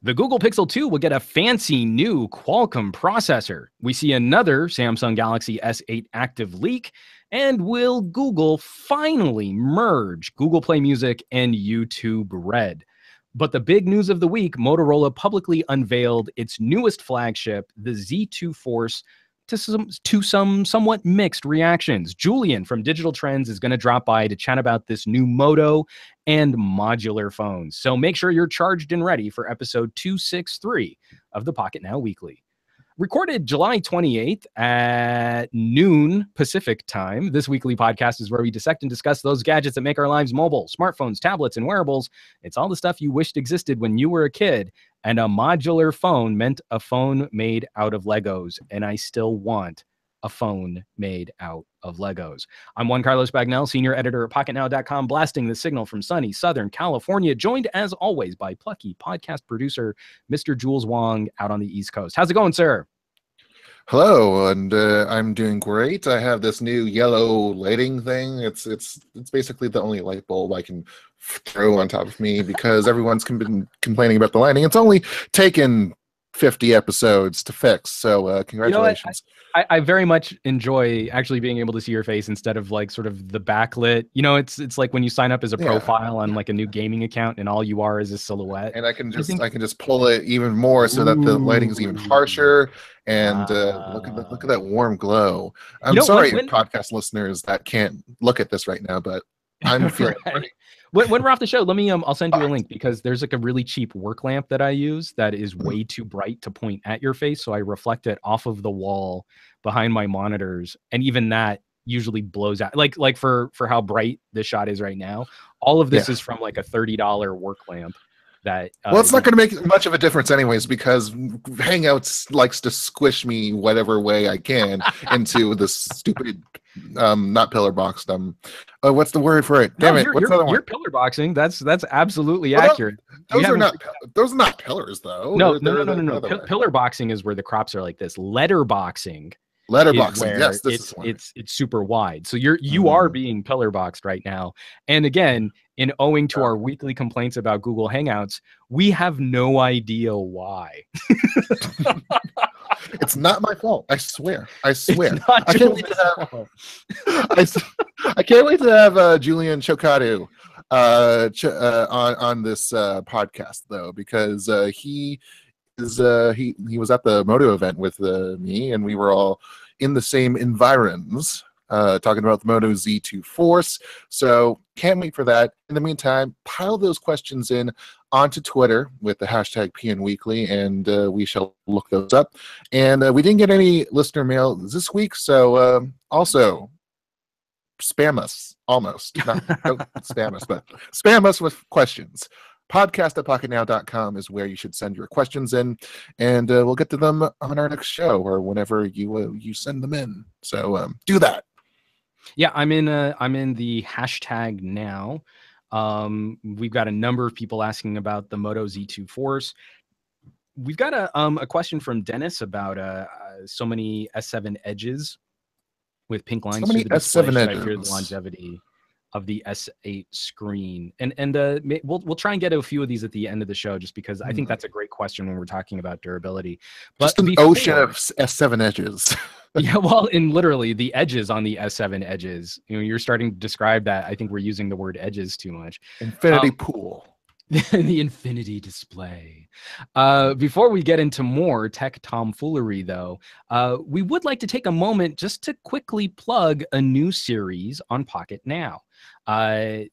The Google Pixel 2 will get a fancy new Qualcomm processor. We see another Samsung Galaxy S8 active leak. And will Google finally merge Google Play Music and YouTube Red? But the big news of the week, Motorola publicly unveiled its newest flagship, the Z2 Force, to some somewhat mixed reactions. Julian from Digital Trends is going to drop by to chat about this new Moto and modular phones. So make sure you're charged and ready for episode 263 of the Pocketnow Weekly. Recorded July 28th at noon Pacific time, this weekly podcast is where we dissect and discuss those gadgets that make our lives mobile, smartphones, tablets, and wearables. It's all the stuff you wished existed when you were a kid, and a modular phone meant a phone made out of Legos, and I still want a phone made out of Legos. I'm Juan Carlos Bagnell, senior editor at Pocketnow.com, blasting the signal from sunny Southern California, joined as always by plucky podcast producer, Mr. Jules Wong, out on the East Coast. How's it going, sir? Hello, and I'm doing great. I have this new yellow lighting thing. It's basically the only light bulb I can throw on top of me because everyone's been complaining about the lighting. It's only taken 50 episodes to fix, so congratulations. You know, I very much enjoy actually being able to see your face instead of like sort of the backlit. You know, it's like when you sign up as a profile on like a new gaming account and all you are is a silhouette. And I can just pull it even more so that the lighting is even harsher. And look at that warm glow. I'm sorry, podcast listeners that can't look at this right now, but I'm feeling great. When we're off the show, let me I'll send you a link because there's like a really cheap work lamp that I use that is way too bright to point at your face, so I reflect it off of the wall behind my monitors, and even that usually blows out. Like for how bright this shot is right now, all of this is from like a $30 work lamp. That well, it's not going to make much of a difference anyways because Hangouts likes to squish me whatever way I can into this stupid not pillar boxed what's the word for it? Damn it! What's the other one? You're pillar boxing. That's absolutely accurate. Those are not pillars though. No. Pillar boxing is where the crops are like this. Letterboxing. Yes, it's super wide. So you are being pillar boxed right now. And again, in owing to our weekly complaints about Google Hangouts, we have no idea why. It's not my fault. I swear. I can't wait to have Julian Chokadu on this podcast though, because he was at the Moto event with me, and we were all in the same environs talking about the Moto Z2 Force. So can't wait for that. In the meantime, pile those questions in onto Twitter with the hashtag pnweekly, and we shall look those up. And we didn't get any listener mail this week, so also spam us. Almost. Don't spam us, but spam us with questions. Podcast@pocketnow.com is where you should send your questions in, and we'll get to them on our next show or whenever you send them in. So do that. Yeah, I'm in the hashtag now. We've got a number of people asking about the Moto Z2 Force. We've got a question from Dennis about so many S7 edges with pink lines through the display. S7 edges. I fear the longevity of the S8 screen, and we'll try and get a few of these at the end of the show, just because I think that's a great question when we're talking about durability. But just an ocean of S7 edges. Yeah, well, in literally the edges on the S7 edges. You know, you're starting to describe that. I think we're using the word edges too much. Infinity pool. The infinity display. Before we get into more tech tomfoolery, though, we would like to take a moment just to quickly plug a new series on Pocketnow.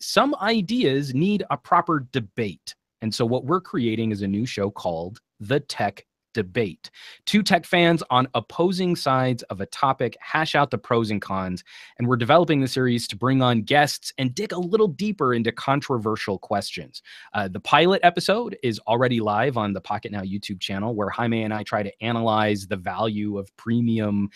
Some ideas need a proper debate. And so what we're creating is a new show called The Tech Debate. Two tech fans on opposing sides of a topic hash out the pros and cons, and we're developing the series to bring on guests and dig a little deeper into controversial questions. The pilot episode is already live on the Pocketnow YouTube channel, where Jaime and I try to analyze the value of premium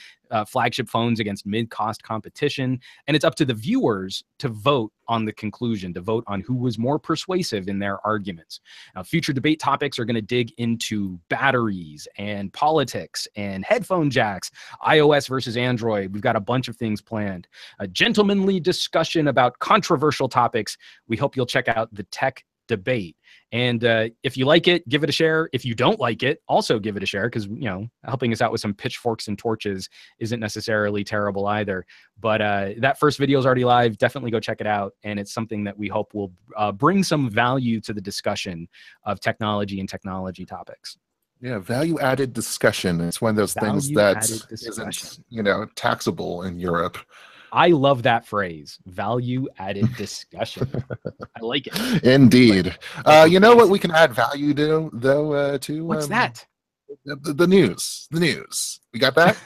flagship phones against mid-cost competition, and it's up to the viewers to vote on the conclusion, to vote on who was more persuasive in their arguments. Now, future debate topics are going to dig into batteries and politics and headphone jacks, iOS versus Android. We've got a bunch of things planned. A gentlemanly discussion about controversial topics. We hope you'll check out The Tech debate. And if you like it, give it a share. If you don't like it, also give it a share, because, you know, helping us out with some pitchforks and torches isn't necessarily terrible either. But that first video is already live. Definitely go check it out. And it's something that we hope will bring some value to the discussion of technology and technology topics. Yeah, value-added discussion. It's one of those things that isn't, you know, taxable in Europe. I love that phrase, value-added discussion. I like it. Indeed. You know what we can add value to, though, to? What's that? The news. The news. We got that?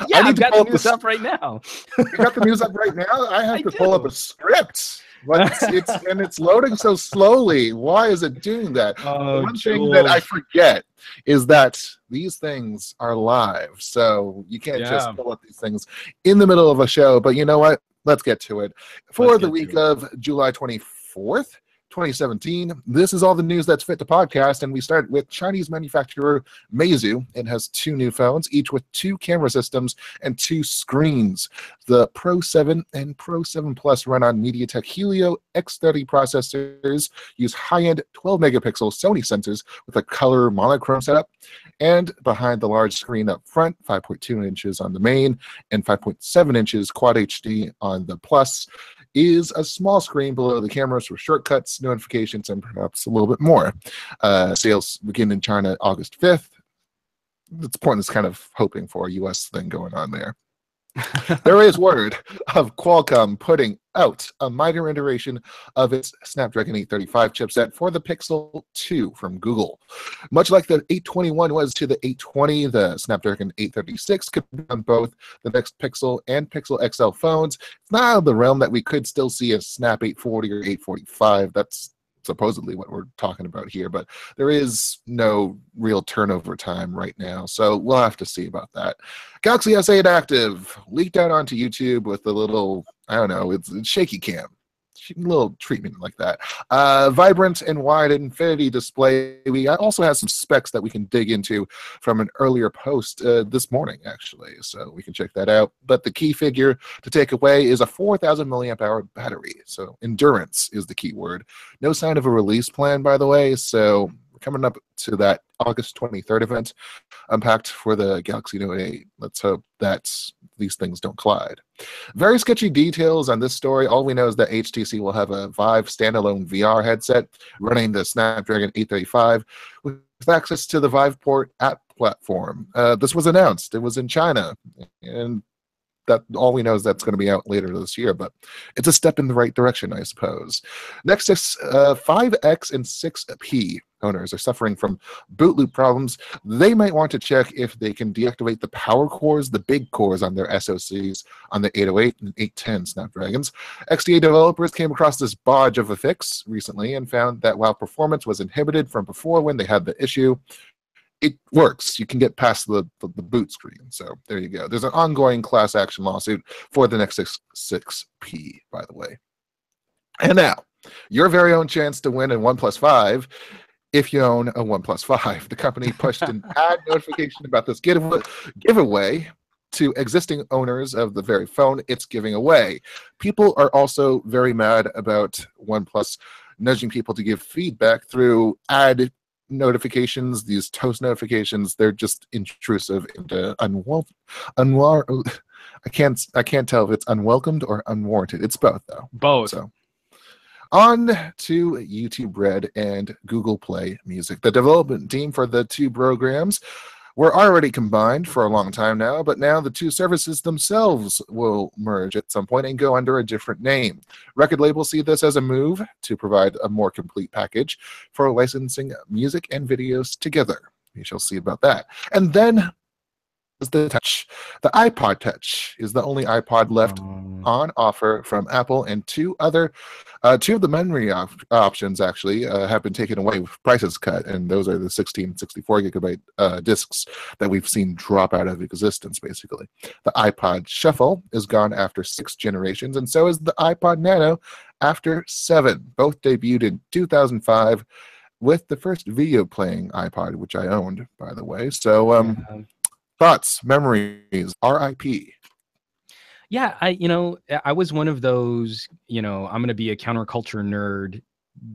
Yeah, I've got the news up right now. You got the news up right now? I have to pull up a script. And it's loading so slowly. Why is it doing that? One thing that I forget is that these things are live, so you can't just pull up these things in the middle of a show. But you know what? Let's get to it. For the week of July 24th, 2017, this is all the news that's fit to podcast, and we start with Chinese manufacturer Meizu. It has 2 new phones, each with 2 camera systems and 2 screens. The Pro 7 and Pro 7 Plus run on MediaTek Helio X30 processors, use high-end 12-megapixel Sony sensors with a color monochrome setup, and behind the large screen up front, 5.2 inches on the main and 5.7 inches Quad HD on the Plus, is a small screen below the cameras for shortcuts, notifications, and perhaps a little bit more. Sales begin in China August 5th. It's pointless kind of hoping for a US thing going on there. There is word of Qualcomm putting out a minor iteration of its Snapdragon 835 chipset for the Pixel 2 from Google. Much like the 821 was to the 820, the Snapdragon 836 could be on both the next Pixel and Pixel XL phones. It's not out of the realm that we could still see a Snap 840 or 845. That's supposedly what we're talking about here, but there is no real turnover time right now, so we'll have to see about that. Galaxy S8 Active leaked out onto YouTube with a little, I don't know, it's shaky cam, a little treatment like that. Vibrant and wide infinity display. We also have some specs that we can dig into from an earlier post this morning, actually, so we can check that out. But the key figure to take away is a 4,000 milliamp hour battery, so endurance is the key word. No sign of a release plan, by the way, so we're coming up to that August 23rd event unpacked for the Galaxy Note 8. Let's hope that these things don't collide. Very sketchy details on this story. All we know is that HTC will have a Vive standalone VR headset running the Snapdragon 835 with access to the Viveport app platform. This was announced. It was in China, and that all we know is that's going to be out later this year, but it's a step in the right direction, I suppose. Next is 5X and 6P owners are suffering from boot loop problems. They might want to check if they can deactivate the power cores, the big cores on their SoCs on the 808 and 810 Snapdragons. XDA developers came across this bodge of a fix recently and found that while performance was inhibited from before when they had the issue, it works. You can get past the boot screen. So there you go. There's an ongoing class action lawsuit for the Nexus 6P, by the way. And now, your very own chance to win a OnePlus 5 if you own a OnePlus 5. The company pushed an ad notification about this giveaway to existing owners of the very phone it's giving away. People are also very mad about OnePlus nudging people to give feedback through ad notifications, these toast notifications. They're just intrusive and I can't tell if it's unwelcomed or unwarranted. It's both, though. Both. So on to YouTube Red and Google Play Music. The development team for the 2 programs were already combined for a long time now, but now the 2 services themselves will merge at some point and go under a different name. Record labels see this as a move to provide a more complete package for licensing music and videos together. We shall see about that. And then is the Touch. The iPod Touch is the only iPod left on offer from Apple, and 2 of the memory options actually have been taken away with prices cut, and those are the 16 and 64 gigabyte discs that we've seen drop out of existence, basically. The iPod Shuffle is gone after 6 generations, and so is the iPod Nano after 7. Both debuted in 2005 with the first video playing iPod, which I owned, by the way. So thoughts, memories, RIP. Yeah, I was one of those, I'm going to be a counterculture nerd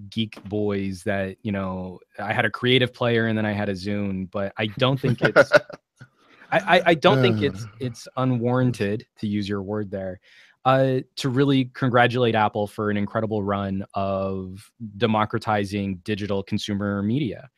geek boys that, you know, I had a creative player and then I had a Zune, but I don't think it's I don't think it's unwarranted, to use your word there, to really congratulate Apple for an incredible run of democratizing digital consumer media.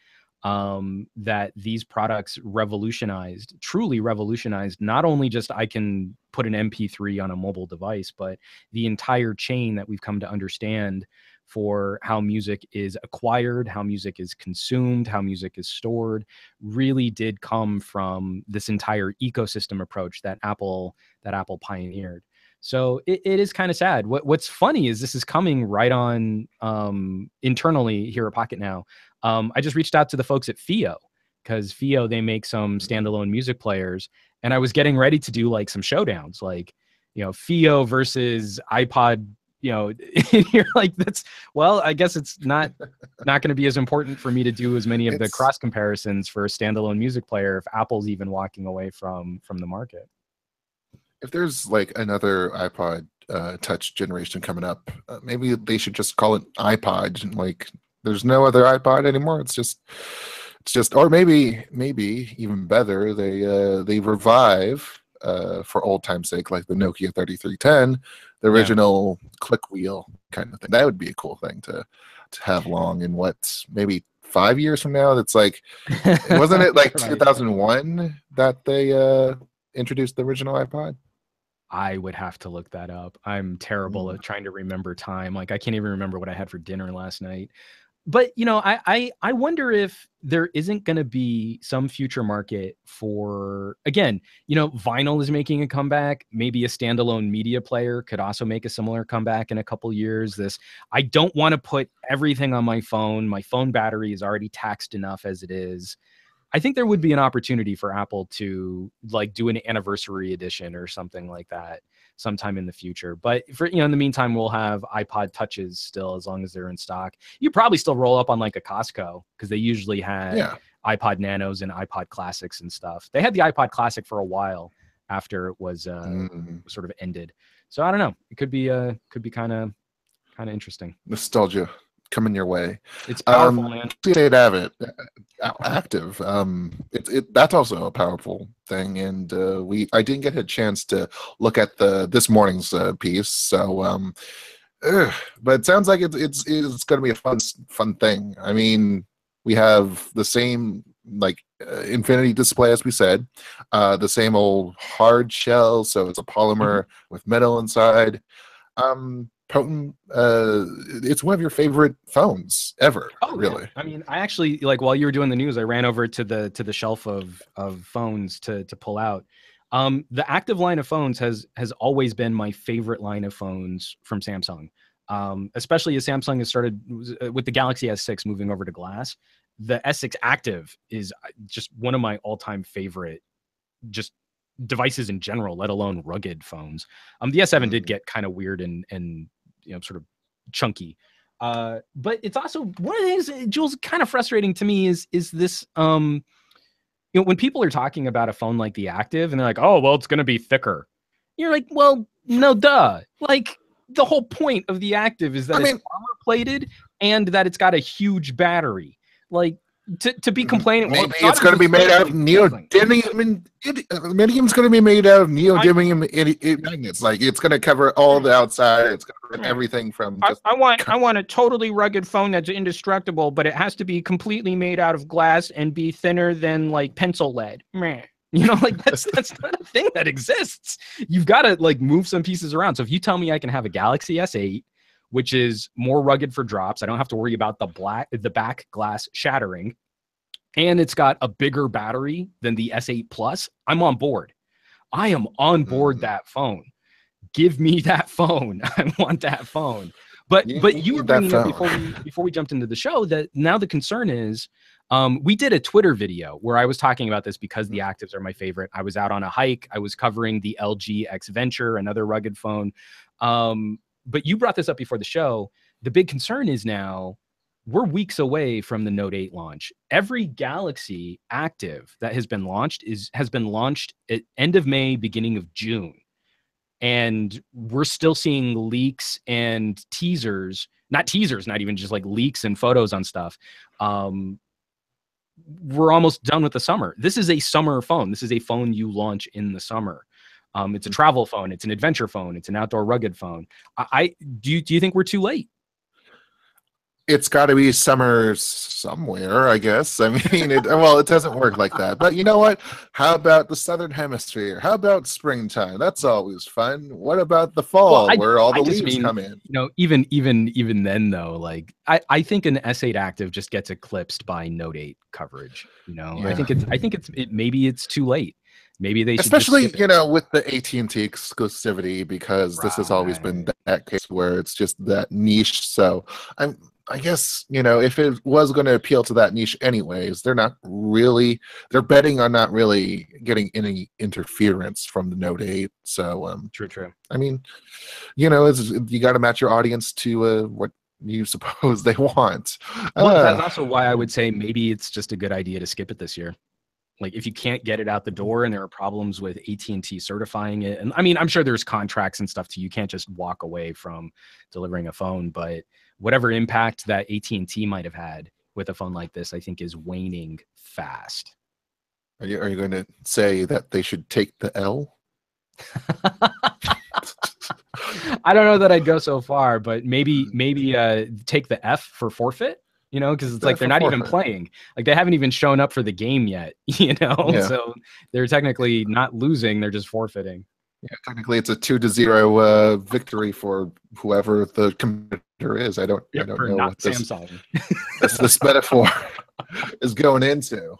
That these products revolutionized, truly revolutionized, not only just I can put an MP3 on a mobile device, but the entire chain that we've come to understand for how music is acquired, how music is consumed, how music is stored, really did come from this entire ecosystem approach that Apple pioneered. So it is kind of sad. What's funny is this is coming right on internally here at Pocketnow. I just reached out to the folks at FIO, because FIO, they make some standalone music players, and I was getting ready to do like some showdowns, like, you know, FIO versus iPod. You know, you're like, that's, well, I guess it's not going to be as important for me to do as many of the cross comparisons for a standalone music player if Apple's even walking away from the market. If there's like another iPod Touch generation coming up, maybe they should just call it iPod. Like, there's no other iPod anymore. It's just, or maybe even better, they revive, for old time's sake, like the Nokia 3310, the original click wheel kind of thing. That would be a cool thing to have long in maybe 5 years from now. That's like, wasn't it like 2001 that they introduced the original iPod? I would have to look that up. I'm terrible at trying to remember time. Like, I can't even remember what I had for dinner last night. But, you know, I wonder if there isn't going to be some future market for, again, you know, vinyl is making a comeback. Maybe a standalone media player could also make a similar comeback in a couple years. I don't want to put everything on my phone. My phone battery is already taxed enough as it is. I think there would be an opportunity for Apple to like do an anniversary edition or something like that sometime in the future. But for, you know, in the meantime, we'll have iPod Touches still, as long as they're in stock. You probably still roll up on like a Costco, because they usually had iPod Nanos and iPod Classics and stuff. They had the iPod Classic for a while after it was sort of ended. So I don't know. It could be kind of interesting. Nostalgia coming your way. It's powerful, man. They'd have it active. That's also a powerful thing, and I didn't get a chance to look at this morning's piece. So, but it sounds like it's going to be a fun thing. I mean, we have the same like infinity display, as we said, the same old hard shell, so it's a polymer with metal inside. Potent, it's one of your favorite phones ever. Oh, really? Yeah. I mean, I actually, like, while you were doing the news, I ran over to the shelf of phones to pull out. The active line of phones has always been my favorite line of phones from Samsung. Especially as Samsung has started with the Galaxy S6 moving over to glass. The S6 Active is just one of my all-time favorite just devices in general, let alone rugged phones. The S7 did get kind of weird and you know, sort of chunky. But it's also one of the things, Jules, kind of frustrating to me is this, you know, when people are talking about a phone like the Active and they're like, oh, well, it's going to be thicker. You're like, well, no, duh. Like, the whole point of the Active is that it's armor plated and that it's got a huge battery. Like, to be complaining, maybe it's going to be made out of neodymium. Medium's going to be made out of neodymium magnets. Like, it's going to cover all the outside. It's going to cover everything from. I want a totally rugged phone that's indestructible, but it has to be completely made out of glass and be thinner than like pencil lead. Meh. You know, like that's not a thing that exists. You've got to like move some pieces around. So if you tell me I can have a Galaxy S8, which is more rugged for drops, I don't have to worry about the back glass shattering, and it's got a bigger battery than the S8 Plus, I'm on board. I am on board that phone. Give me that phone. I want that phone. But you were bringing up before we jumped into the show that now the concern is, we did a Twitter video where I was talking about this because the Actives are my favorite. I was out on a hike. I was covering the LG X Venture, another rugged phone. But you brought this up before the show. The big concern is now we're weeks away from the Note 8 launch. Every Galaxy Active that has been launched has been launched at end of May, beginning of June. And we're still seeing leaks and teasers. not teasers, not even just like leaks and photos on stuff. We're almost done with the summer. This is a summer phone. This is a phone you launch in the summer. It's a travel phone. It's an adventure phone. It's an outdoor rugged phone. Do you think we're too late? It's got to be summer somewhere, I guess. I mean, it doesn't work like that. But you know what? How about the Southern Hemisphere? How about springtime? That's always fun. What about the fall, where all the leaves come in? You know, even then though, like I think an S8 Active just gets eclipsed by Note 8 coverage. You know, Yeah. Maybe it's too late. Maybe they should, especially with the AT&T exclusivity, because this has always been that case where it's just that niche. So I guess, if it was going to appeal to that niche anyways, they're betting on not really getting any interference from the Note 8. So, true. I mean, you got to match your audience to what you suppose they want. Well, that's also why I would say maybe it's just a good idea to skip it this year. Like if you can't get it out the door and there are problems with AT&T certifying it, and I mean, I'm sure there's contracts and stuff too. You can't just walk away from delivering a phone, but whatever impact that AT&T might have had with a phone like this, I think is waning fast. Are you going to say that they should take the L? I don't know that I'd go so far, but maybe take the F for forfeit. Because it's like they're not even playing. Like they haven't even shown up for the game yet, Yeah. So they're technically not losing, they're just forfeiting. Yeah, technically it's a 2-0 victory for whoever the competitor is. I don't know what this metaphor is going into.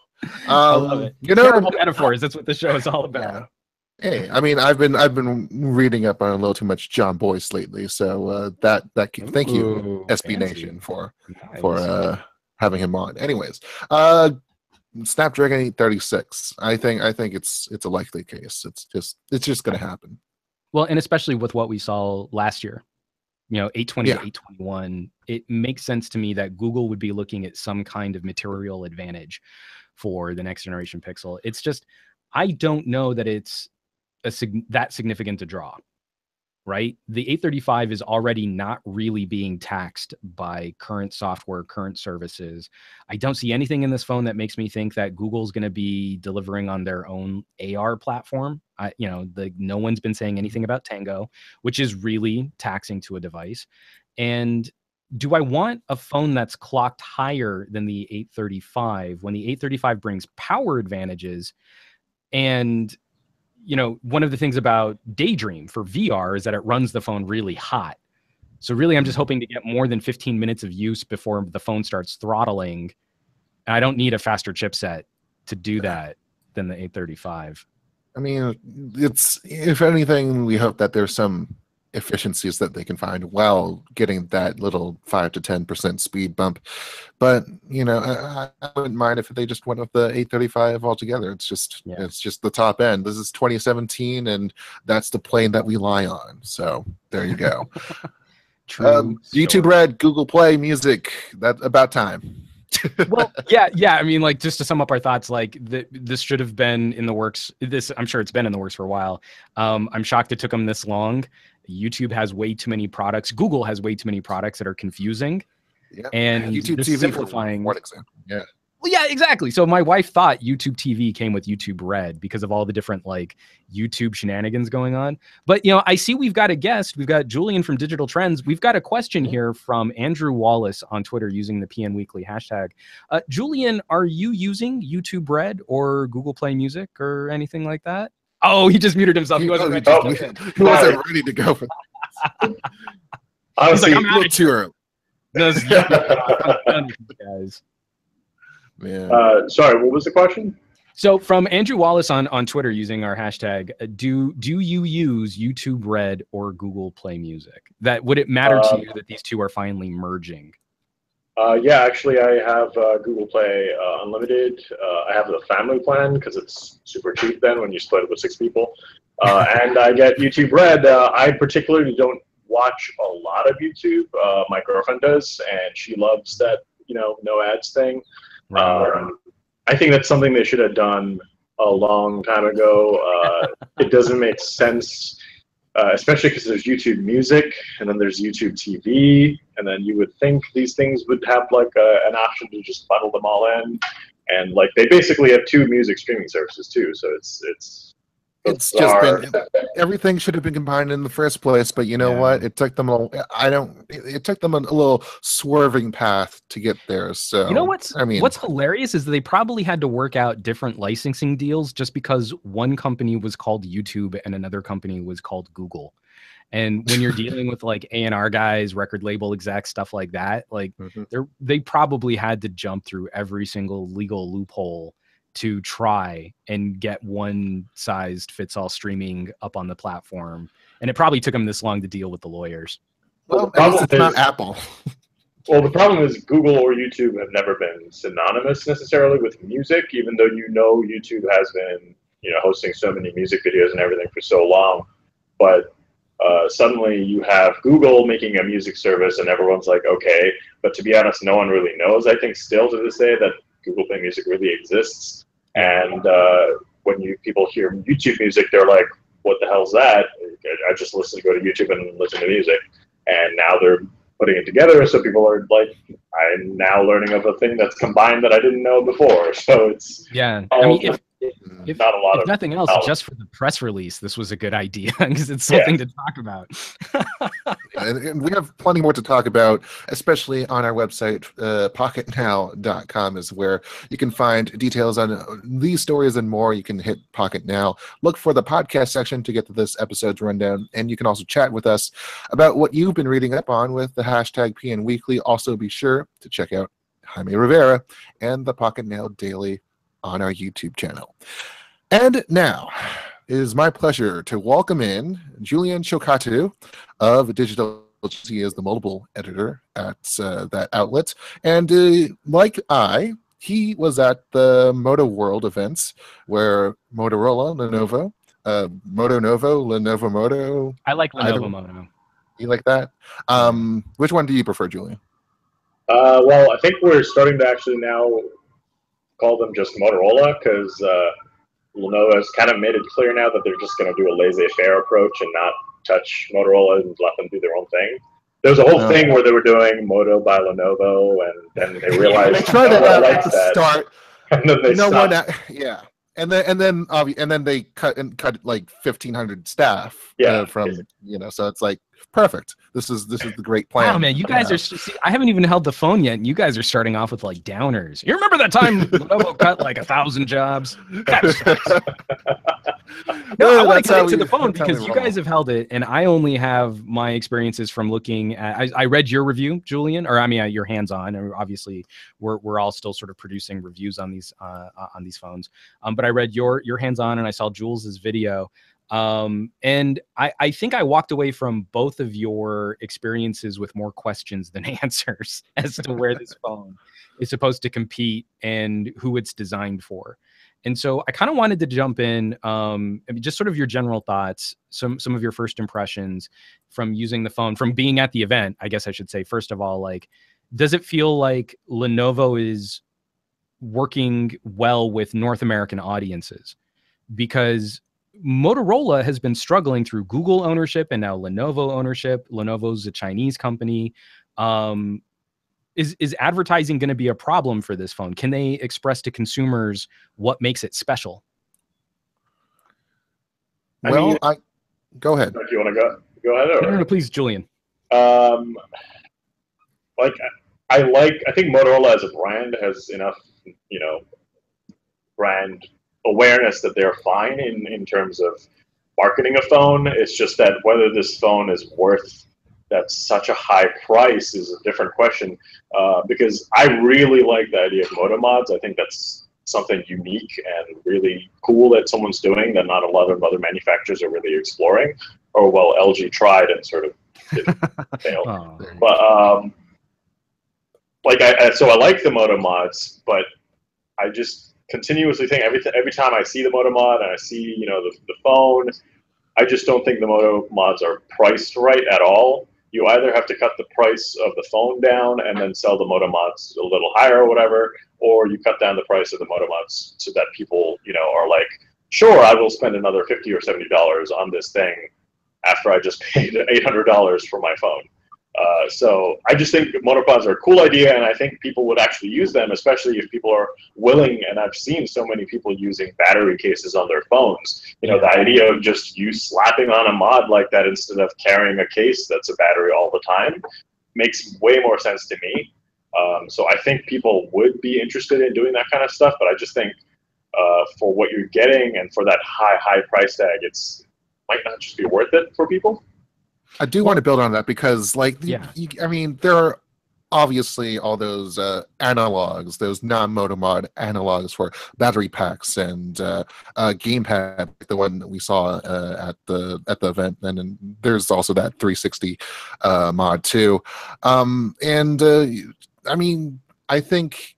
I love it. Terrible metaphors. That's what the show is all about. Yeah. Hey, I mean, I've been reading up on a little too much John Boyce lately, so thank you, SB Nation, for having him on. Anyways, Snapdragon 836. I think it's a likely case. It's just going to happen. Well, and especially with what we saw last year, 820 to 821, it makes sense to me that Google would be looking at some kind of material advantage for the next generation Pixel. It's just, I don't know that it's that significant to draw, right? The 835 is already not really being taxed by current software, current services. I don't see anything in this phone that makes me think that Google's going to be delivering on their own AR platform. No one's been saying anything about Tango, which is really taxing to a device. And do I want a phone that's clocked higher than the 835 when the 835 brings power advantages? And one of the things about Daydream for VR is that it runs the phone really hot. So really, I'm just hoping to get more than 15 minutes of use before the phone starts throttling. And I don't need a faster chipset to do that than the 835. I mean, if anything, we hope that there's some efficiencies that they can find while getting that little 5 to 10% speed bump. But I wouldn't mind if they just went with the 835 altogether. It's just the top end. This is 2017, and that's the plane that we lie on. So there you go. True. YouTube Red, Google Play Music. That's about time. Well, yeah. I mean, like, just to sum up our thoughts, like this should have been in the works. I'm sure it's been in the works for a while. I'm shocked it took them this long. YouTube has way too many products. Google has way too many products that are confusing. Yeah. And YouTube TV simplifying. For one example. Yeah. Well, yeah, exactly. So my wife thought YouTube TV came with YouTube Red because of all the different like YouTube shenanigans going on. But I see we've got a guest. We've got Julian from Digital Trends. We've got a question here from Andrew Wallace on Twitter using the PNweekly hashtag. Julian, are you using YouTube Red or Google Play Music or anything like that? Oh, he just muted himself. He wasn't ready to go for that. He's like, I'm a little too early. Guys. Man. Sorry, what was the question? So from Andrew Wallace on Twitter using our hashtag, do you use YouTube Red or Google Play Music? Would it matter to you that these two are finally merging? Yeah, actually, I have Google Play Unlimited. I have the family plan because it's super cheap then when you split it with 6 people. And I get YouTube Red. I particularly don't watch a lot of YouTube. My girlfriend does, and she loves that, no ads thing. I think that's something they should have done a long time ago. It doesn't make sense especially because there's YouTube Music, and then there's YouTube TV, and then you would think these things would have like an option to just bundle them all in, and like they basically have 2 music streaming services too. So it's just been, everything should have been combined in the first place, but you know what? It took them it took them a little swerving path to get there. So you know what's hilarious is they probably had to work out different licensing deals just because one company was called YouTube and another company was called Google. And when you're dealing with like A&R guys, record label execs, stuff like that, like they probably had to jump through every single legal loophole to try and get one-size-fits-all streaming up on the platform. And it probably took them this long to deal with the lawyers. Well, at least it's not Apple. Well, the problem is Google or YouTube have never been synonymous necessarily with music, even though YouTube has been, hosting so many music videos and everything for so long. But suddenly you have Google making a music service and everyone's like, okay. But to be honest, no one really knows, I think, still to this day that Google Play Music really exists. And when people hear YouTube Music, they're like, what the hell's that? I just go to YouTube and listen to music. And now they're putting it together, so people are like, I'm now learning of a thing that's combined that I didn't know before. So it's if not a lot if nothing else, just for the press release, this was a good idea because it's something to talk about. And we have plenty more to talk about, especially on our website. Pocketnow.com is where you can find details on these stories and more. You can hit Pocket Now, look for the podcast section to get to this episode's rundown, and you can also chat with us about what you've been reading up on with the hashtag pnweekly. Also, be sure to check out Jaime Rivera and the Pocket Now Daily on our YouTube channel. And now it is my pleasure to welcome in Julian Chokatu of Digital. He is the mobile editor at that outlet. And he was at the Moto World events where Motorola, Lenovo, Moto Novo, Lenovo Moto. I like Lenovo Moto. You like that? Which one do you prefer, Julian? Well, I think we're starting to actually now call them just Motorola, because Lenovo has kind of made it clear now that they're just going to do a laissez-faire approach and not touch Motorola and let them do their own thing. There's a whole thing where they were doing Moto by Lenovo, and then they realized they tried that out at the start. And then they stopped. And then they cut like 1,500 staff. So it's like perfect. This is the great plan. Wow, man, you guys are. See, I haven't even held the phone yet, and you guys are starting off with like downers. You remember that time Lenovo cut like 1,000 jobs? No, I want to get into the phone because you guys have held it, and I only have my experiences from looking at. I read your review, Julian, or I mean your hands-on. And obviously, we're all still sort of producing reviews on these phones. But I read your hands-on, and I saw Jules's video. And I think I walked away from both of your experiences with more questions than answers as to where this phone is supposed to compete and who it's designed for. And so I kind of wanted to jump in, just sort of your general thoughts, some of your first impressions from using the phone, from being at the event, I guess I should say. First of all, like, does it feel like Lenovo is working well with North American audiences? Because Motorola has been struggling through Google ownership and now Lenovo ownership. Lenovo's a Chinese company. Is advertising going to be a problem for this phone? Can they express to consumers what makes it special? Well, go ahead. Do you want to go ahead? Or? No, please, Julian. I think Motorola as a brand has enough, brand awareness that they're fine in terms of marketing a phone. It's just that whether this phone is worth that's such a high price is a different question, because I really like the idea of Moto mods. I think that's something unique and really cool that someone's doing that not a lot of other manufacturers are really exploring. Or, well, LG tried and sort of didn't fail. Oh. But so I like the Moto mods, but I just continuously think every time I see the Moto mod and I see the phone, I just don't think the Moto mods are priced right at all. You either have to cut the price of the phone down and then sell the Moto mods a little higher or whatever, or you cut down the price of the Moto mods so that people, are like, sure, I will spend another $50 or $70 on this thing after I just paid $800 for my phone. So I just think monopods are a cool idea, and I think people would actually use them, especially if people are willing. And I've seen so many people using battery cases on their phones. You know, the idea of just you slapping on a mod like that instead of carrying a case that's a battery all the time makes way more sense to me. So I think people would be interested in doing that kind of stuff, but I just think for what you're getting and for that high price tag, it's might not just be worth it for people. I do want to build on that because, like, I mean, there are obviously all those analogs, those non-Moto mod analogs for battery packs and gamepad, like the one that we saw at the event, and then there's also that 360 mod too. I mean, I think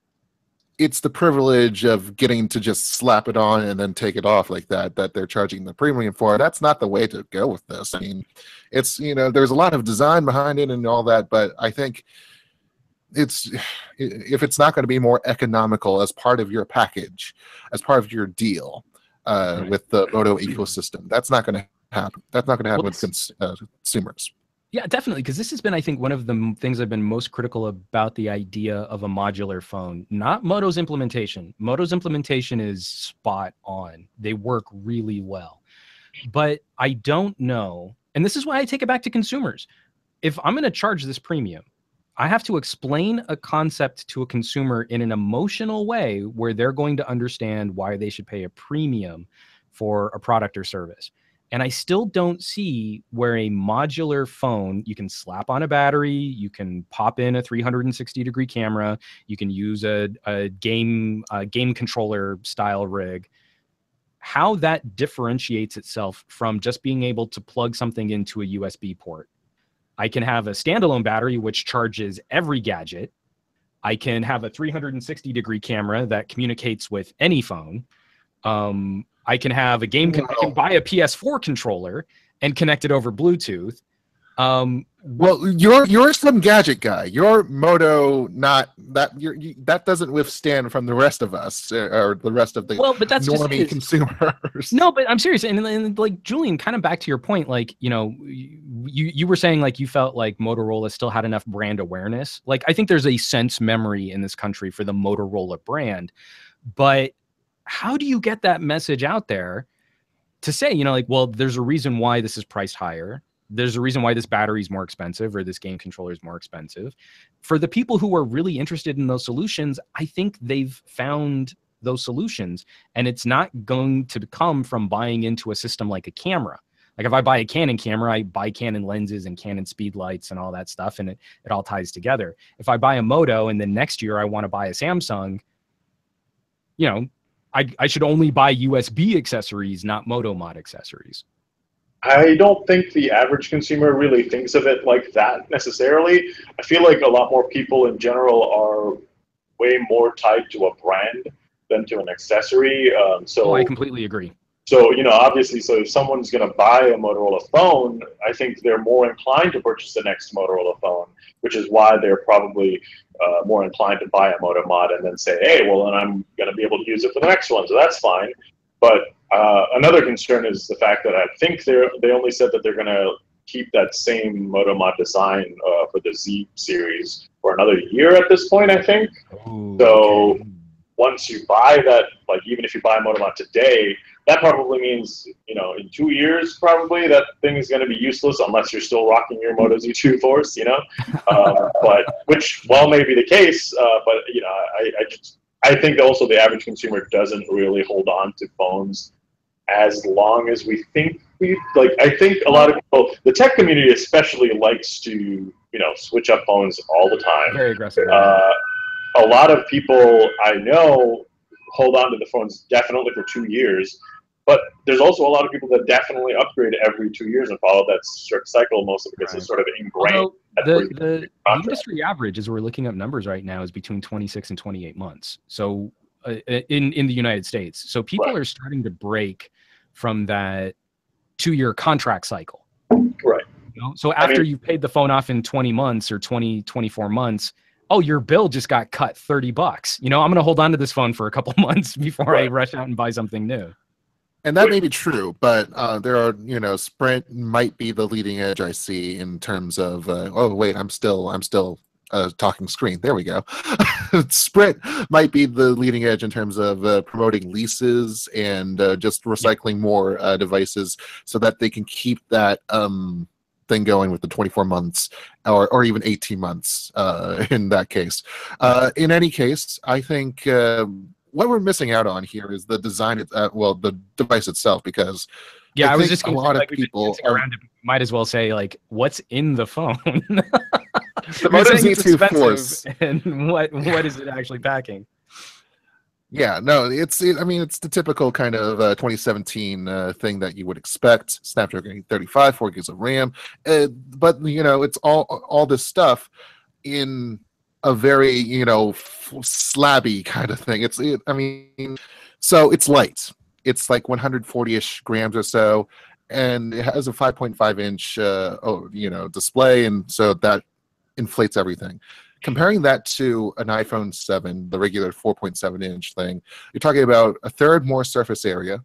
it's the privilege of getting to just slap it on and then take it off like that they're charging the premium for. That's not the way to go with this. I mean, it's, you know, there's a lot of design behind it and all that, but I think if it's not going to be more economical as part of your package, as part of your deal with the Moto ecosystem, that's not going to happen. That's not going to happen with consumers. Yeah, definitely, because this has been, I think, one of the things I've been most critical about the idea of a modular phone. Not Moto's implementation. Moto's implementation is spot on. They work really well. But I don't know, and this is why I take it back to consumers. If I'm going to charge this premium, I have to explain a concept to a consumer in an emotional way where they're going to understand why they should pay a premium for a product or service. And I still don't see where a modular phone, you can slap on a battery, you can pop in a 360-degree camera, you can use a game controller style rig, how that differentiates itself from just being able to plug something into a USB port. I can have a standalone battery which charges every gadget. I can have a 360-degree camera that communicates with any phone. I can have a I can buy a PS4 controller and connect it over Bluetooth. Well, you're some gadget guy. Your Moto, not that that doesn't withstand from the rest of us or the rest of the but that's normie consumers. No, but I'm serious. And like, Julian, kind of back to your point, like, you know, you were saying like you felt like Motorola still had enough brand awareness. Like, I think there's a sense memory in this country for the Motorola brand, but how do you get that message out there to say, you know, like, well, there's a reason why this is priced higher. There's a reason why this battery is more expensive or this game controller is more expensive. For the people who are really interested in those solutions, I think they've found those solutions, and it's not going to come from buying into a system like a camera. Like, if I buy a Canon camera, I buy Canon lenses and Canon speed lights and all that stuff, and it all ties together. If I buy a Moto and then next year I want to buy a Samsung, you know, I should only buy USB accessories, not Moto mod accessories. I don't think the average consumer really thinks of it like that necessarily. I feel like a lot more people in general are way more tied to a brand than to an accessory. So I completely agree. So, you know, obviously, so if someone's going to buy a Motorola phone, I think they're more inclined to purchase the next Motorola phone, which is why they're probably more inclined to buy a Moto mod and then say, hey, well, then I'm going to be able to use it for the next one, so that's fine. But another concern is the fact that I think they only said that they're going to keep that same Moto mod design for the Z series for another year at this point, I think. Ooh, so okay. Once you buy that, like, even if you buy a Moto mod today, that probably means, you know, in 2 years, probably that thing is going to be useless unless you're still rocking your Moto Z2 Force, you know. But which, well, may be the case, but you know, I think also the average consumer doesn't really hold on to phones as long as we think we like. I think a lot of people, the tech community especially, likes to, you know, switch up phones all the time. Very aggressive. A lot of people I know hold on to the phones definitely for 2 years, but there's also a lot of people that definitely upgrade every 2 years and follow that strict cycle, mostly because it's sort of ingrained. The industry average, as we're looking up numbers right now, is between 26 and 28 months. So in the United States, so people are starting to break from that 2-year contract cycle. Right. You know? So after you've paid the phone off in 20 months or 24 months, oh, your bill just got cut $30. You know, I'm going to hold on to this phone for a couple months before I rush out and buy something new. And that may be true, but there are, Sprint might be the leading edge I see in terms of. Oh wait, I'm still talking screen. There we go. Sprint might be the leading edge in terms of promoting leases and just recycling more devices so that they can keep that thing going with the 24 months or even 18 months in that case. In any case, I think. What we're missing out on here is the design, the device itself, because I was think just a lot of people might as well say like, what's in the phone? The Moto Z2 Force, and what is it actually packing? Yeah, no, it's the typical kind of 2017 thing that you would expect. Snapdragon 835, 4 gigs of RAM, but it's all this stuff in a very slabby kind of thing. So it's light. It's like 140-ish grams or so, and it has a 5.5-inch display, and so that inflates everything. Comparing that to an iPhone 7, the regular 4.7-inch thing, you're talking about a third more surface area,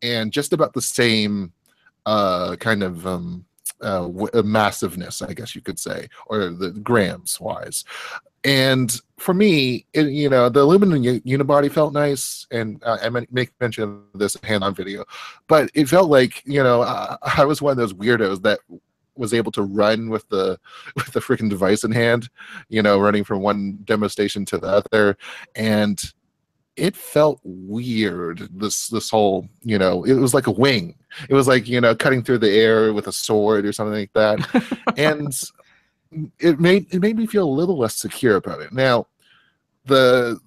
and just about the same massiveness, I guess you could say, or the grams wise. And for me, the aluminum unibody felt nice, and I make mention of this hand-on video, but it felt like I was one of those weirdos that was able to run with the freaking device in hand, running from one demo station to the other, and it felt weird. This whole it was like a wing. It was like cutting through the air with a sword or something like that, and it made me feel a little less secure about it. Now, the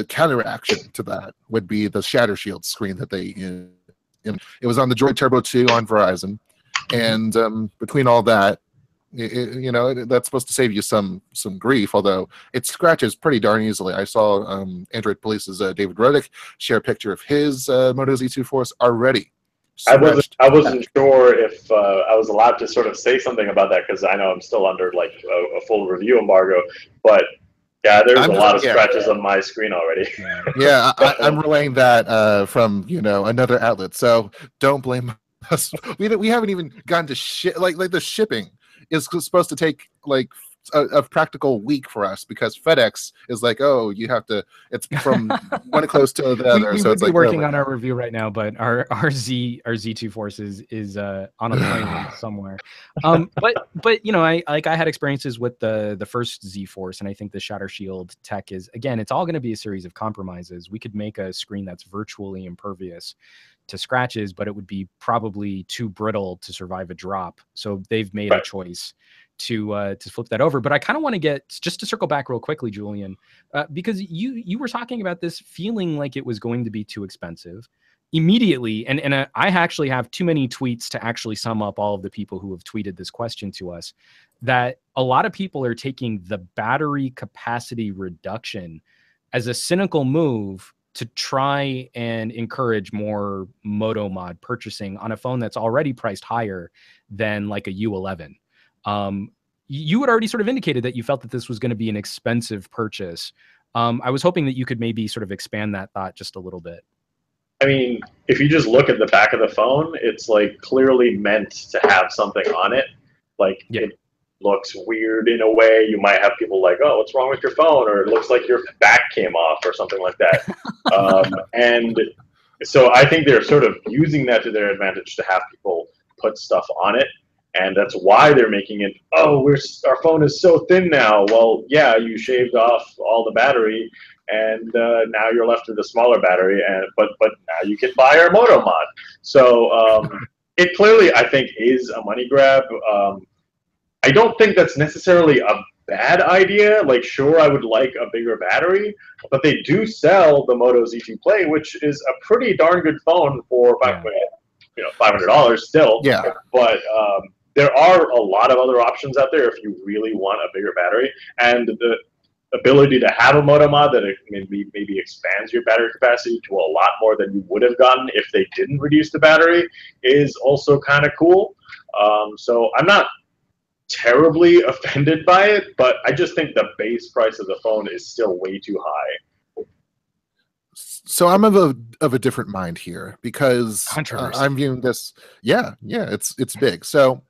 counteraction to that would be the Shatter Shield screen that they. It was on the Droid Turbo 2 on Verizon, and between all that, that's supposed to save you some grief. Although it scratches pretty darn easily. I saw Android Police's David Rodick share a picture of his Moto Z2 Force already. I wasn't sure if I was allowed to sort of say something about that, because I know I'm still under like a full review embargo. But yeah, there's a lot of scratches on my screen already. Yeah, I'm relaying that from another outlet, so don't blame us. We haven't even gotten to like the shipping is supposed to take like a practical week for us, because FedEx is like, oh, you have to. It's from one coast to the other. We so would it's be like working on our review right now, but our Z2 Force is on a plane somewhere. But I had experiences with the first Z Force, and I think the Shatter Shield tech is, again, it's all going to be a series of compromises. We could make a screen that's virtually impervious to scratches, but it would be probably too brittle to survive a drop. So they've made a choice to flip that over. But I kind of want to get, just to circle back real quickly, Julian, because you were talking about this feeling like it was going to be too expensive immediately. And I actually have too many tweets to actually sum up all of the people who have tweeted this question to us, that a lot of people are taking the battery capacity reduction as a cynical move to try and encourage more Moto Mod purchasing on a phone that's already priced higher than like a U11. You had already sort of indicated that you felt that this was going to be an expensive purchase. I was hoping that you could maybe sort of expand that thought just a little bit. I mean, if you just look at the back of the phone, it's like clearly meant to have something on it. Like it looks weird in a way. You might have people like, oh, what's wrong with your phone? Or it looks like your back came off or something like that. And so I think they're sort of using that to their advantage to have people put stuff on it. And that's why they're making it, oh, our phone is so thin now. Well, yeah, you shaved off all the battery, and now you're left with a smaller battery. But now you can buy our Moto Mod. So it clearly, I think, is a money grab. I don't think that's necessarily a bad idea. Like, sure, I would like a bigger battery, but they do sell the Moto Z2 Play, which is a pretty darn good phone for $500 still. Yeah. But there are a lot of other options out there if you really want a bigger battery, and the ability to have a Moto Mod that maybe expands your battery capacity to a lot more than you would have gotten if they didn't reduce the battery is also kind of cool. So I'm not terribly offended by it, but I just think the base price of the phone is still way too high. So I'm of a different mind here because Controversy. I'm viewing this. Yeah, it's big. So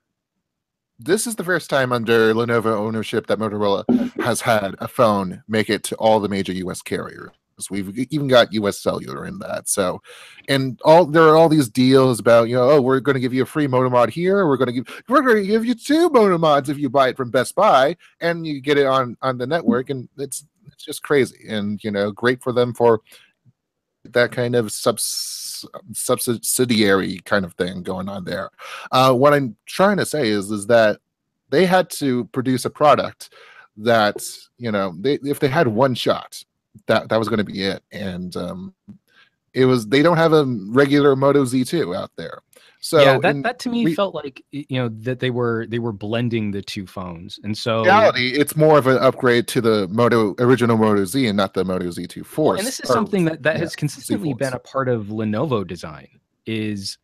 this is the first time under Lenovo ownership that Motorola has had a phone make it to all the major U.S. carriers. We've even got U.S. Cellular in that. So, and there are all these deals about, oh, we're going to give you a free Moto Mod here. We're going to give you 2 Moto Mods if you buy it from Best Buy, and you get it on the network, and it's just crazy. And great for them for that kind of subsidiary kind of thing going on there. What I'm trying to say is that they had to produce a product that if they had one shot, that was going to be it. And they don't have a regular Moto Z2 out there. So yeah, that to me felt like that they were blending the 2 phones, and so in reality, it's more of an upgrade to the original Moto Z and not the Moto Z2 Force. And this is something that has consistently been a part of Lenovo design, is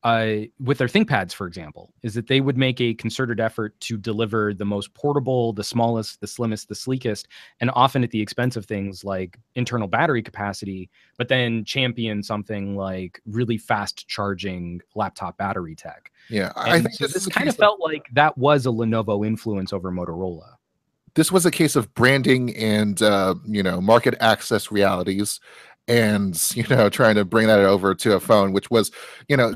with their ThinkPads, for example, is that they would make a concerted effort to deliver the most portable, the smallest, the slimmest, the sleekest, and often at the expense of things like internal battery capacity, but then champion something like really fast charging laptop battery tech. Yeah, I think so this kind of felt like that was a Lenovo influence over Motorola. This was a case of branding and market access realities, and trying to bring that over to a phone, which was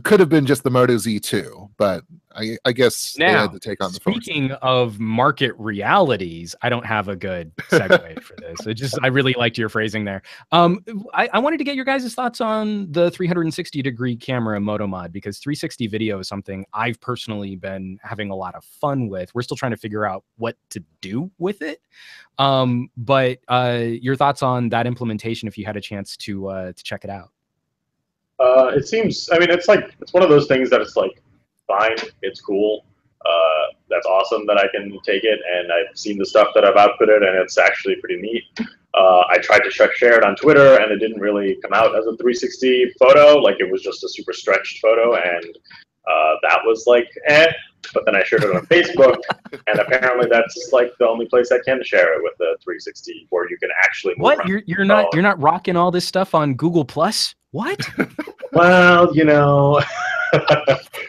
could have been just the Moto Z2, but I guess now, they had to take on the phone. Speaking of market realities, I don't have a good segue for this. I really liked your phrasing there. I wanted to get your guys' thoughts on the 360-degree camera Moto Mod, because 360 video is something I've personally been having a lot of fun with. We're still trying to figure out what to do with it. But your thoughts on that implementation, if you had a chance to check it out. It seems, I mean, it's one of those things that it's like, fine, it's cool. That's awesome that I can take it, and I've seen the stuff that I've outputted, and it's actually pretty neat. I tried to share it on Twitter, and it didn't really come out as a 360 photo. Like, it was just a super stretched photo, and that was like, eh. But then I shared it on Facebook, and apparently that's like the only place I can share it with the 360, where you can actually move what around. You're not rocking all this stuff on Google Plus? What? Well,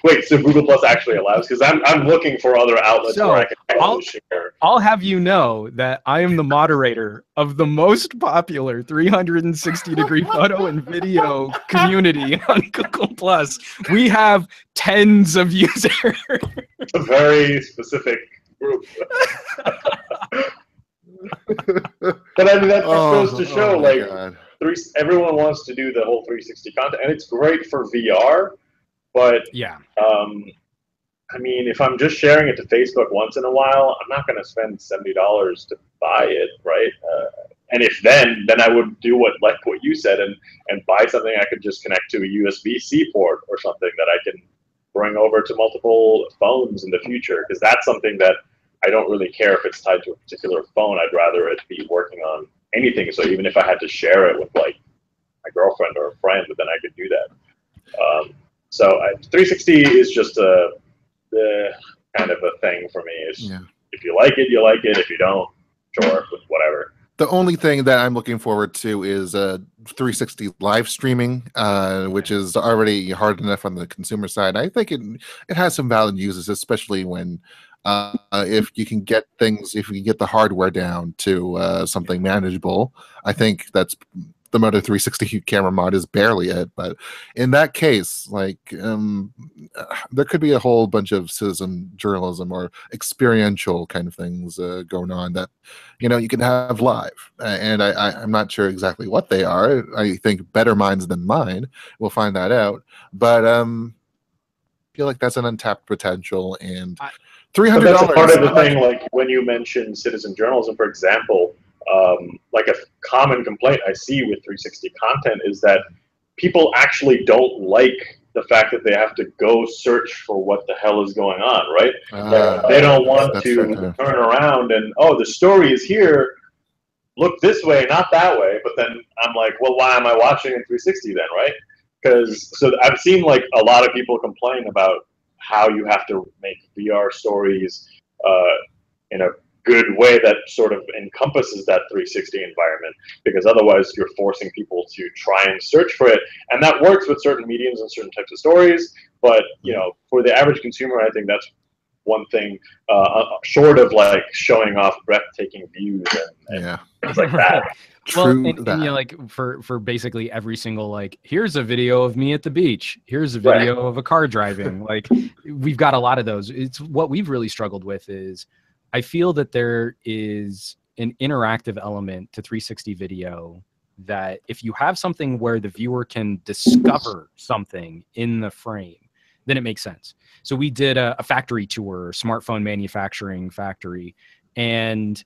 wait, so Google Plus actually allows? Because I'm looking for other outlets where I can actually share. I'll have you know that I am the moderator of the most popular 360-degree photo and video community on Google Plus. We have tens of users. It's a very specific group. But I mean, that goes to show, everyone wants to do the whole 360 content, and it's great for VR. But yeah, I mean, if I'm just sharing it to Facebook once in a while, I'm not going to spend $70 to buy it, right? And if then I would do what you said and buy something I could just connect to a USB-C port or something that I can bring over to multiple phones in the future, because that's something that I don't really care if it's tied to a particular phone. I'd rather it be working on anything. So even if I had to share it with like my girlfriend or a friend, then I could do that. So 360 is just the kind of a thing for me. If you like it, you like it. If you don't, sure, whatever. The only thing that I'm looking forward to is 360 live streaming, which is already hard enough on the consumer side. I think it has some valid uses, especially when if you can get the hardware down to something manageable. I think that's the Moto 360 camera mod is barely it, but in that case, there could be a whole bunch of citizen journalism or experiential kind of things going on that you can have live, and I'm not sure exactly what they are. I think better minds than mine will find that out, but I feel like that's an untapped potential, and $300. That's a part of the thing. Like when you mention citizen journalism, for example. Like a common complaint I see with 360 content is that people actually don't like the fact that they have to go search for what the hell is going on, right? They don't want to turn around and, the story is here, look this way, not that way. But then I'm like, well, why am I watching in 360 then, right? So I've seen like a lot of people complain about how you have to make VR stories in a good way that sort of encompasses that 360 environment, because otherwise you're forcing people to try and search for it. And that works with certain mediums and certain types of stories, but you know, for the average consumer, I think that's one thing, short of like showing off breathtaking views and things like that. Well, True and you know, like for basically every single, like, here's a video of me at the beach, here's a video of a car driving, like we've got a lot of those. It's what we've really struggled with is I feel that there is an interactive element to 360 video that if you have something where the viewer can discover something in the frame, then it makes sense. So we did a factory tour, smartphone manufacturing factory, and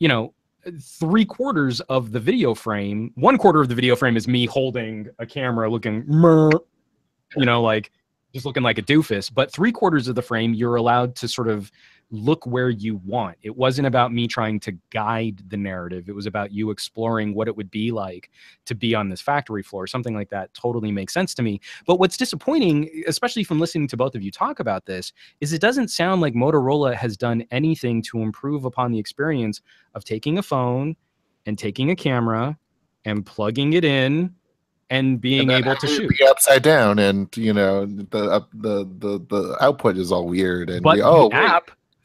you know, 3/4 of the video frame, 1/4 of the video frame is me holding a camera looking, you know, like just looking like a doofus. But 3/4 of the frame, you're allowed to sort of look where you want. It wasn't about me trying to guide the narrative. It was about you exploring what it would be like to be on this factory floor. Something like that totally makes sense to me. But what's disappointing, especially from listening to both of you talk about this, is it doesn't sound like Motorola has done anything to improve upon the experience of taking a phone and taking a camera and plugging it in and being able to shoot. Be upside down, and you know the output is all weird. And but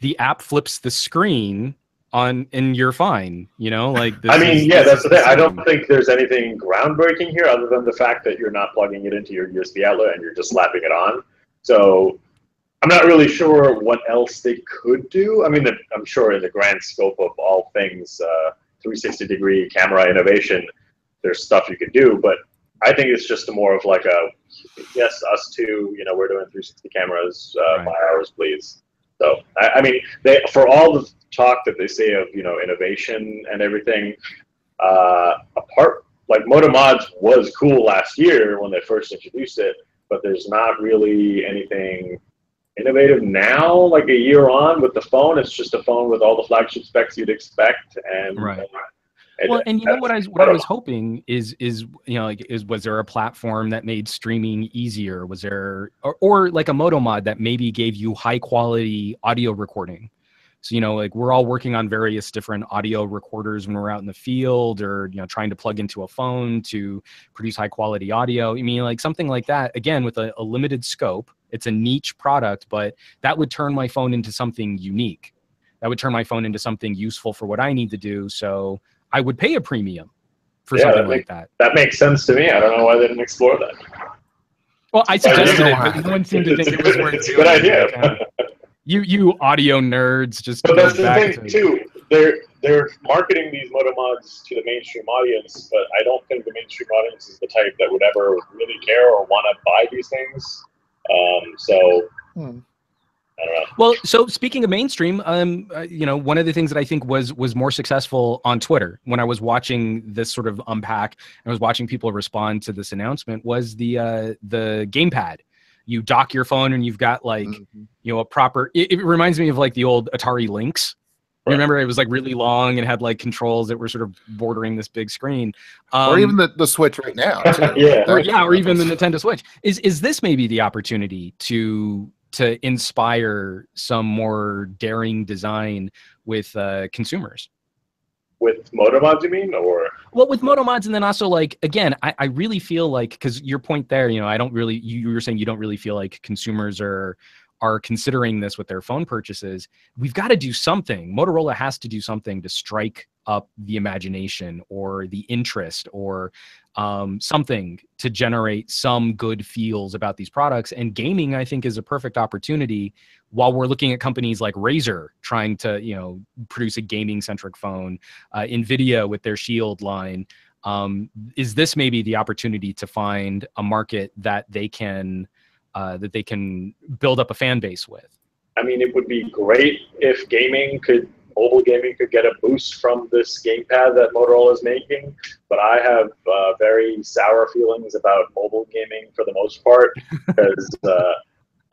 the app flips the screen on, and you're fine. You know, like this I mean, yeah, that's the thing. I don't think there's anything groundbreaking here, other than the fact that you're not plugging it into your USB outlet and you're just slapping it on. So I'm not really sure what else they could do. I mean, I'm sure in the grand scope of all things 360-degree camera innovation, there's stuff you could do, but I think it's just more of like a, yes, us too, you know, we're doing 360 cameras, Right. 5 hours, please. So, I mean, for all the talk that they say of, you know, innovation and everything, apart, like Moto Mods was cool last year when they first introduced it, but there's not really anything innovative now, like a year on with the phone. It's just a phone with all the flagship specs you'd expect. And right. Well, and you know what I was hoping is you know, like, was there a platform that made streaming easier? Was there or like a Moto Mod that maybe gave you high quality audio recording? So, you know, like we're all working on various different audio recorders when we're out in the field, or, you know, trying to plug into a phone to produce high quality audio. I mean, like something like that, again, with a limited scope. It's a niche product, but that would turn my phone into something unique. That would turn my phone into something useful for what I need to do. So I would pay a premium for something like that. That makes sense to me. I don't know why they didn't explore that. Well, I suggested it, but no one seemed to think it was worth It's a good idea. You audio nerds just. But that's the thing too. They're marketing these Moto Mods to the mainstream audience, but I don't think the mainstream audience is the type that would ever really care or want to buy these things. I don't know. Well, so speaking of mainstream, you know, one of the things that I think was more successful on Twitter when I was watching this sort of unpack, and I was watching people respond to this announcement, was the gamepad. You dock your phone and you've got like, you know, a proper. It reminds me of like the old Atari Lynx. Right. Remember, it was like really long and had like controls that were sort of bordering this big screen. Or even the Switch right now. Too. or even the Nintendo Switch. Is this maybe the opportunity to inspire some more daring design with consumers? With Moto Mods, you mean? Or well, with Moto Mods, and then also like, again, I really feel like, because your point there, you know, I don't really, you were saying you don't really feel like consumers are considering this with their phone purchases. We've got to do something. Motorola has to do something to strike up the imagination or the interest, or something to generate some good feels about these products. And gaming, I think, is a perfect opportunity, while we're looking at companies like Razer trying to, you know, produce a gaming centric phone, NVIDIA with their Shield line. Is this maybe the opportunity to find a market that they can build up a fan base with? I mean, it would be great if mobile gaming could get a boost from this gamepad that Motorola is making, but I have very sour feelings about mobile gaming for the most part, because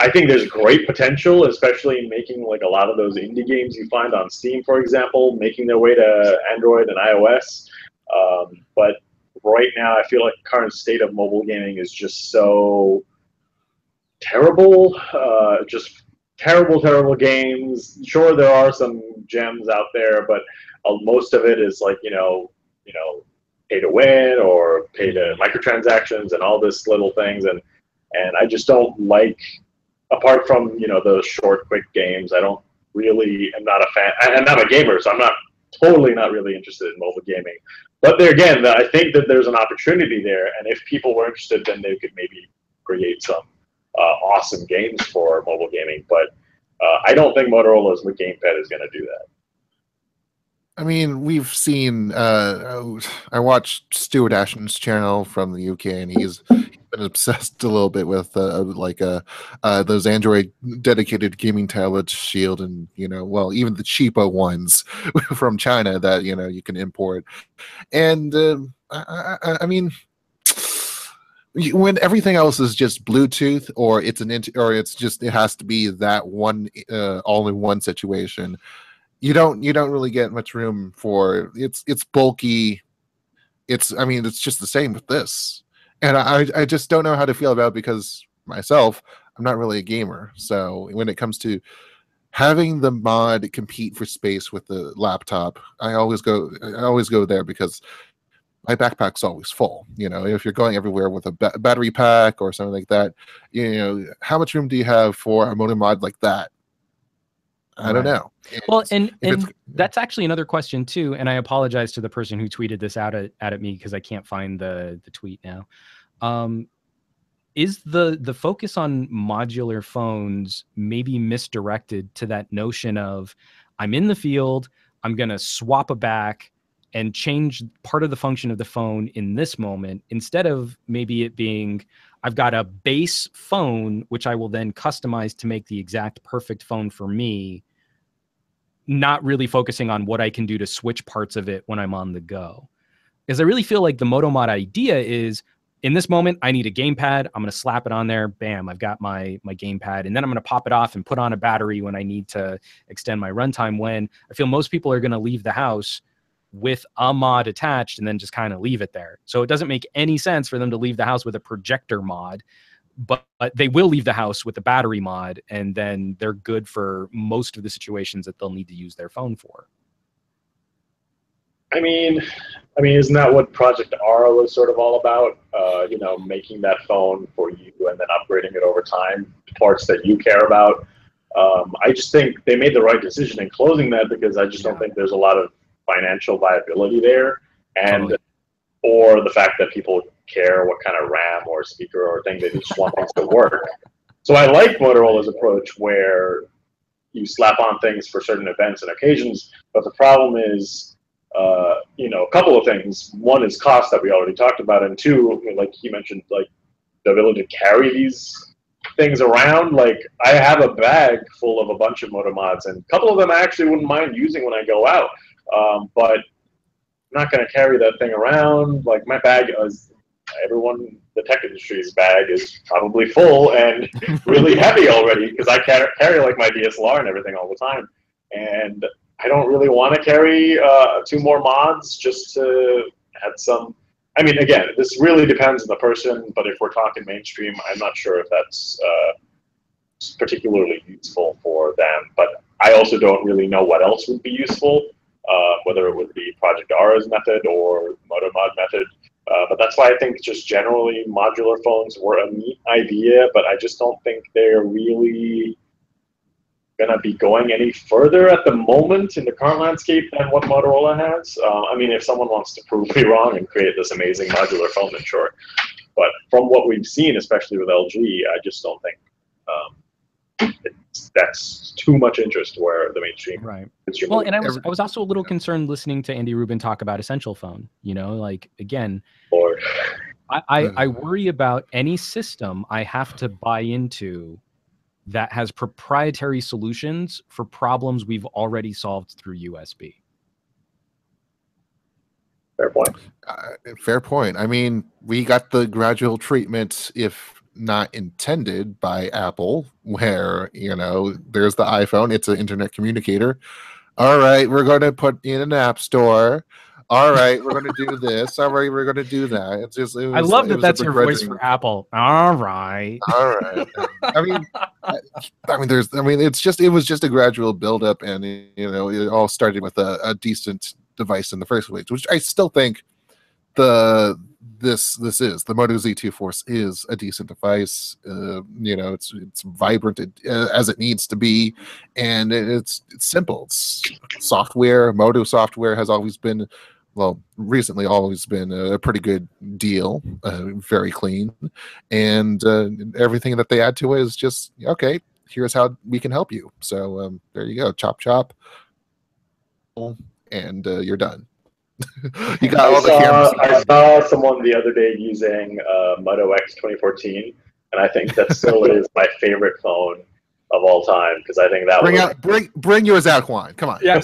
I think there's great potential, especially in making like a lot of those indie games you find on Steam, for example, making their way to Android and iOS. But right now, I feel like the current state of mobile gaming is just so terrible, just terrible, terrible games. Sure, there are some gems out there, but most of it is like, pay to win or pay to microtransactions and all this little things. And I just don't like, apart from, those short, quick games, I'm not a fan. And I'm a gamer, so I'm totally not really interested in mobile gaming. But there again, I think that there's an opportunity there. And if people were interested, then they could maybe create some awesome games for mobile gaming. But I don't think Motorola's gamepad is going to do that. I mean, we've seen. I watched Stuart Ashton's channel from the UK, and he's been obsessed a little bit with those Android dedicated gaming tablets, Shield, and even the cheapo ones from China that you can import. And I mean, when everything else is just Bluetooth, or it has to be that one all-in-one situation. You don't really get much room for it's bulky. It's just the same with this, and I just don't know how to feel about it, because myself, I'm not really a gamer. So when it comes to having the mod compete for space with the laptop, I always go there, because my backpack's always full. If you're going everywhere with a battery pack or something like that, how much room do you have for a motor mod like that? I don't know. Well, and that's actually another question too. And I apologize to the person who tweeted this out at me, because I can't find the tweet now. Is the focus on modular phones maybe misdirected to that notion of, I'm in the field, I'm going to swap a back and change part of the function of the phone in this moment, instead of maybe it being, I've got a base phone, which I will then customize to make the exact perfect phone for me, not really focusing on what I can do to switch parts of it when I'm on the go. Because I really feel like the MotoMod idea is, in this moment, I need a gamepad. I'm going to slap it on there. Bam, I've got my gamepad. And then I'm going to pop it off and put on a battery when I need to extend my runtime, when I feel most people are going to leave the house with a mod attached and then just kind of leave it there. So it doesn't make any sense for them to leave the house with a projector mod, but they will leave the house with a battery mod, and then they're good for most of the situations that they'll need to use their phone for. I mean, isn't that what Project R was sort of all about? Making that phone for you and then upgrading it over time, parts that you care about. I just think they made the right decision in closing that, because I just don't think there's a lot of financial viability there, and or the fact that people care what kind of RAM or speaker or thing, they just want things to work. So I like Motorola's approach, where you slap on things for certain events and occasions, but the problem is, a couple of things. One is cost, that we already talked about, and two, like he mentioned, like the ability to carry these things around. Like, I have a bag full of a bunch of motor mods, and a couple of them I actually wouldn't mind using when I go out, but I'm not going to carry that thing around. Like, my bag is, the tech industry's bag is probably full and really heavy already, because I carry like my DSLR and everything all the time, and I don't really want to carry 2 more mods just to add some. I mean, again, this really depends on the person, but if we're talking mainstream, I'm not sure if that's particularly useful for them. But I also don't really know what else would be useful, whether it would be Project R's method or MotoMod method. But that's why I think just generally modular phones were a neat idea, but I just don't think they're really going to be going any further at the moment in the current landscape than what Motorola has. I mean, if someone wants to prove me wrong and create this amazing modular phone, then sure. But from what we've seen, especially with LG, I just don't think that's too much interest where the mainstream consumer. Well, and I was also a little concerned listening to Andy Rubin talk about Essential Phone. Like, again, Lord. I worry about any system I have to buy into that has proprietary solutions for problems we've already solved through USB. Fair point. Fair point. I mean, we got the gradual treatment, if not intended, by Apple, where, there's the iPhone. It's an internet communicator. All right, we're going to put in an app store. All right, we're going to do this. All right, we're going to do that. I love that that's your voice for Apple. All right. All right. I mean, it was just a gradual buildup, and it all started with a decent device in the first place, which I still think the Moto Z2 Force is a decent device. It's vibrant as it needs to be, and it's simple. It's software. Moto software has always been, well, recently always been a pretty good deal, very clean, and everything that they add to it is just okay. Here's how we can help you. So there you go, chop chop, and you're done. You got all the cameras. I saw someone the other day using Moto X 2014, and I think that still is my favorite phone of all time because I think that bring yours out, Juan. Come on. Yeah.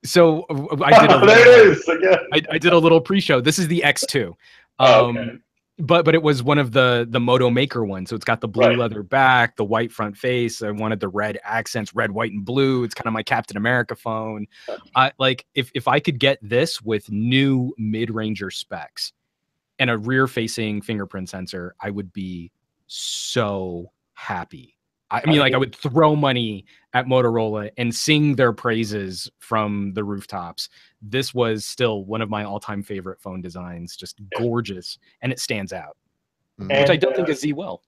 So I did. There it is. Again. I did a little pre-show. This is the X2. Okay. But it was one of the Moto Maker ones. So it's got the blue leather back, the white front face. I wanted the red accents, red, white, and blue. It's kind of my Captain America phone. Like if I could get this with new mid-ranger specs and a rear-facing fingerprint sensor, I would be so happy. I mean, like I would throw money at Motorola and sing their praises from the rooftops. This was still one of my all-time favorite phone designs, just gorgeous, and it stands out, which I don't think a Z will.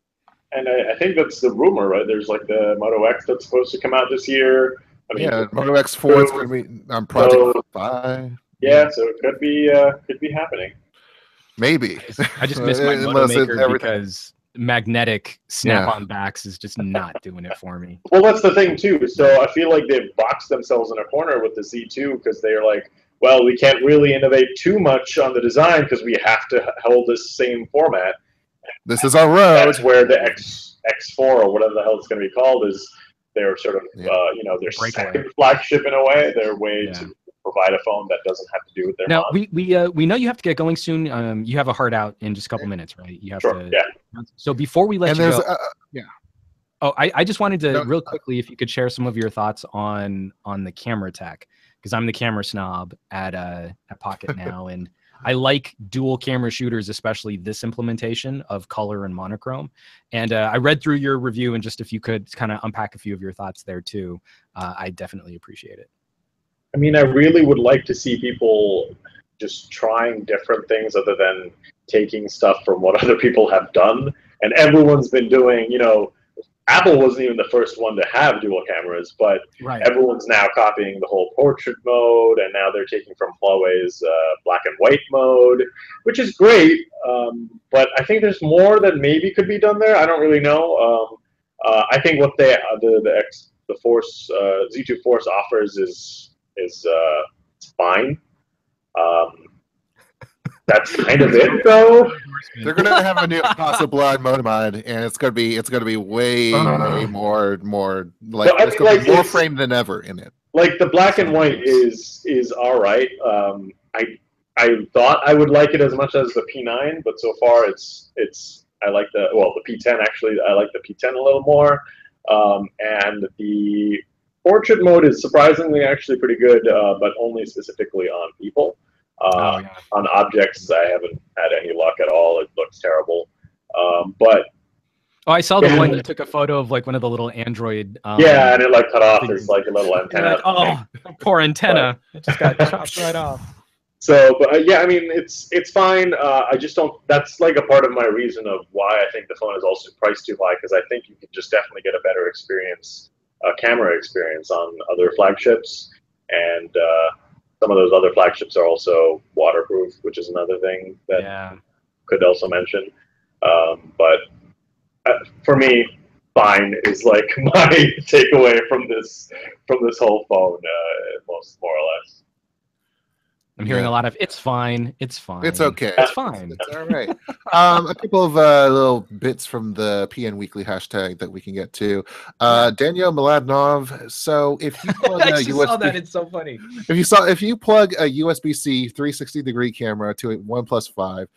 And I think that's the rumor, right? There's like the Moto X that's supposed to come out this year. I mean, Moto X4 is going to be on Project 5. Yeah, so it could be happening. Maybe. I just miss my Moto Maker because magnetic snap-on backs is just not doing it for me. Well, that's the thing too. So I feel like they've boxed themselves in a corner with the Z2 because they're like, well, we can't really innovate too much on the design because we have to hold this same format. This is our road. That's where the X4 or whatever the hell it's going to be called is their sort of, their second flagship in a way. Their way to provide a phone that doesn't have to do with their Now, mom. we know you have to get going soon. You have a hard out in just a couple minutes, right? You have to. Yeah. So before we let you go, yeah. Oh, I just wanted to real quickly, if you could share some of your thoughts on the camera tech, because I'm the camera snob at Pocketnow, and I like dual camera shooters, especially this implementation of color and monochrome. And I read through your review, and just if you could kind of unpack a few of your thoughts there too, I definitely appreciate it. I mean, I really would like to see people just trying different things other than taking stuff from what other people have done. And everyone's been doing, Apple wasn't even the first one to have dual cameras, but everyone's now copying the whole portrait mode, and now they're taking from Huawei's black and white mode, which is great. But I think there's more that maybe could be done there. I don't really know. I think what the Force Z2 Force offers is fine. That's kind of it, though. They're gonna have a new Casablanca mode mod, and it's gonna be way more like it's gonna be more framed than ever in it. Like the black and white is all right. I thought I would like it as much as the P9, but so far I like the P10 actually. I like the P10 a little more, and the portrait mode is surprisingly actually pretty good, but only specifically on people. On objects, I haven't had any luck at all. It looks terrible. But I saw the one you took a photo of, like one of the little Android. And it like cut off. There's like a little antenna. Like, poor antenna! It just got chopped right off. So, but I mean, it's fine. I just don't. That's like a part of my reason of why I think the phone is also priced too high, because I think you could just definitely get a better experience, camera experience on other flagships, and some of those other flagships are also waterproof, which is another thing that could also mention. But for me, fine is like my takeaway from this whole phone, more or less. I'm hearing a lot of "it's fine, it's fine, it's okay, it's fine, it's all right." A couple of little bits from the PNweekly hashtag that we can get to. Daniel Miladnov. So if you plug I just saw that. It's so funny. If you plug a USB-C 360-degree camera to a OnePlus 5,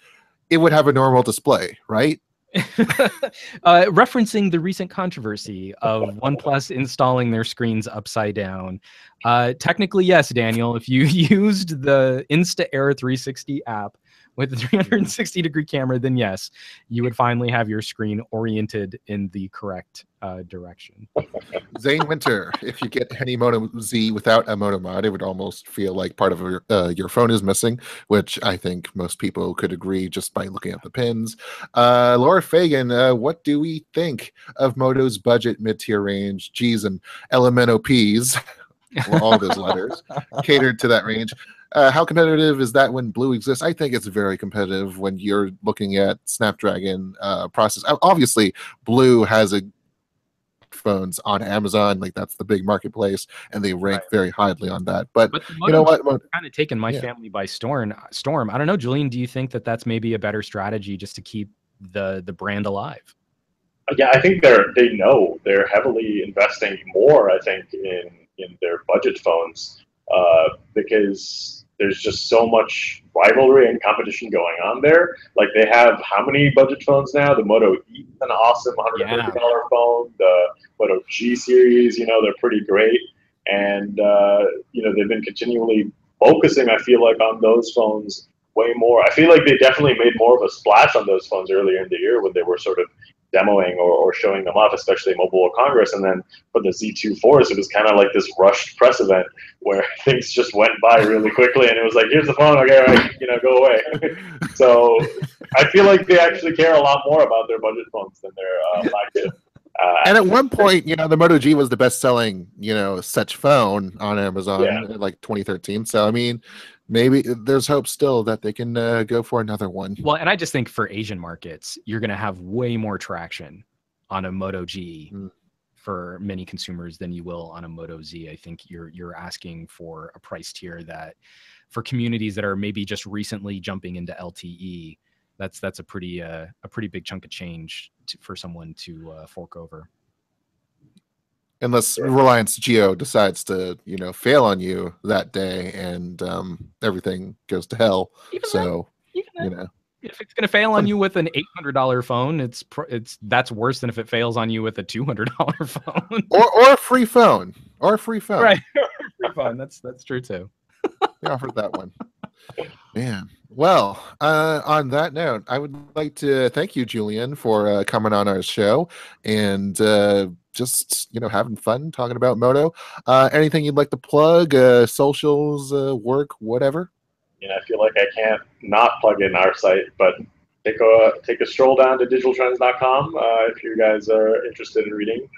it would have a normal display, right? Referencing the recent controversy of OnePlus installing their screens upside down. Technically, yes, Daniel, if you used the Insta Air 360 app with the 360-degree camera, then yes, you would finally have your screen oriented in the correct direction. Zane Winter, if you get any Moto Z without a Moto mod, it would almost feel like part of your phone is missing, which I think most people could agree just by looking at the pins. Laura Fagan, what do we think of Moto's budget mid-tier range? G's and LMNOPs, all those letters, catered to that range. How competitive is that when Blue exists? I think it's very competitive when you're looking at Snapdragon process. Obviously, Blue has a phones on Amazon, like that's the big marketplace, and they rank very highly on that. But you know what? Kind of taken my family by storm. I don't know, Julian. Do you think that that's maybe a better strategy just to keep the brand alive? Yeah, I think they know they're heavily investing more. I think in their budget phones because there's just so much rivalry and competition going on there. Like they have how many budget phones now? The Moto E is an awesome $130 phone. The Moto G series, you know, they're pretty great. And, you know, they've been continually focusing, I feel like, on those phones way more. I feel like they definitely made more of a splash on those phones earlier in the year when they were sort of demoing or showing them off, especially at Mobile World Congress. And then for the Z2 Force, it was kind of like this rushed press event where things just went by really quickly, and it was like, here's the phone, okay, right, you know, go away. So I feel like they actually care a lot more about their budget phones than their flagship. And at one point, you know, the Moto G was the best-selling, you know, such phone on Amazon in like 2013. So I mean, maybe there's hope still that they can go for another one. Well, and I just think for Asian markets, you're going to have way more traction on a Moto G for many consumers than you will on a Moto Z. I think you're asking for a price tier that for communities that are maybe just recently jumping into LTE, that's a pretty big chunk of change for someone to fork over. Unless Reliance Jio decides to, you know, fail on you that day and everything goes to hell. Even you know, if it's going to fail on you with an $800 phone, that's worse than if it fails on you with a $200 phone or a free phone right? Free phone. That's true too. They offered that one. Man. Well, on that note, I would like to thank you, Julian, for coming on our show and just, you know, having fun talking about Moto. Anything you'd like to plug, socials, work, whatever? You know, I feel like I can't not plug in our site, but take a stroll down to digitaltrends.com if you guys are interested in reading.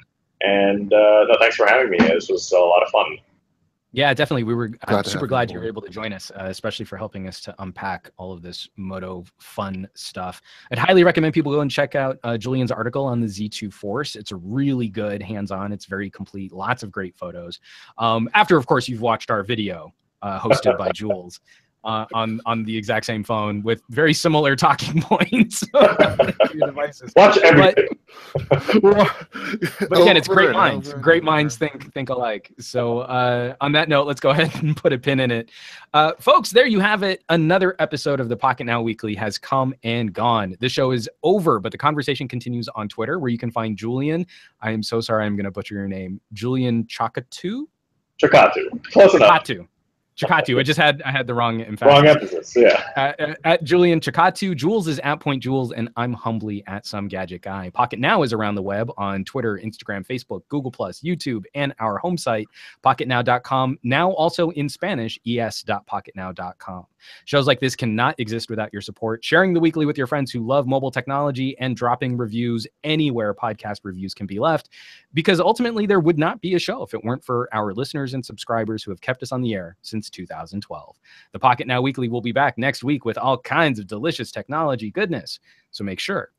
And no, thanks for having me. This was a lot of fun. Yeah, definitely. I'm super glad you were able to join us, especially for helping us to unpack all of this Moto fun stuff. I'd highly recommend people go and check out Julian's article on the Z2 Force. It's a really good hands-on. It's very complete. Lots of great photos. After, of course, you've watched our video hosted by Jules. On the exact same phone with very similar talking points. Devices. Watch everything. But again, it's great minds. Great minds think alike. So on that note, let's go ahead and put a pin in it. Folks, there you have it. Another episode of the Pocketnow Weekly has come and gone. The show is over, but the conversation continues on Twitter, where you can find Julian. I am so sorry, I'm going to butcher your name. Julian Chakatu? Chakatu. Close enough. Chakatu. I had the wrong emphasis. Wrong emphasis, yeah. At Julian Chakatu. Jules is at Point Jules, and I'm humbly at Some Gadget Guy. Pocketnow is around the web on Twitter, Instagram, Facebook, Google+, YouTube, and our home site, pocketnow.com. Now also in Spanish, es.pocketnow.com. Shows like this cannot exist without your support. Sharing the weekly with your friends who love mobile technology and dropping reviews anywhere podcast reviews can be left, because ultimately there would not be a show if it weren't for our listeners and subscribers who have kept us on the air since 2012. The Pocketnow Weekly will be back next week with all kinds of delicious technology goodness, so make sure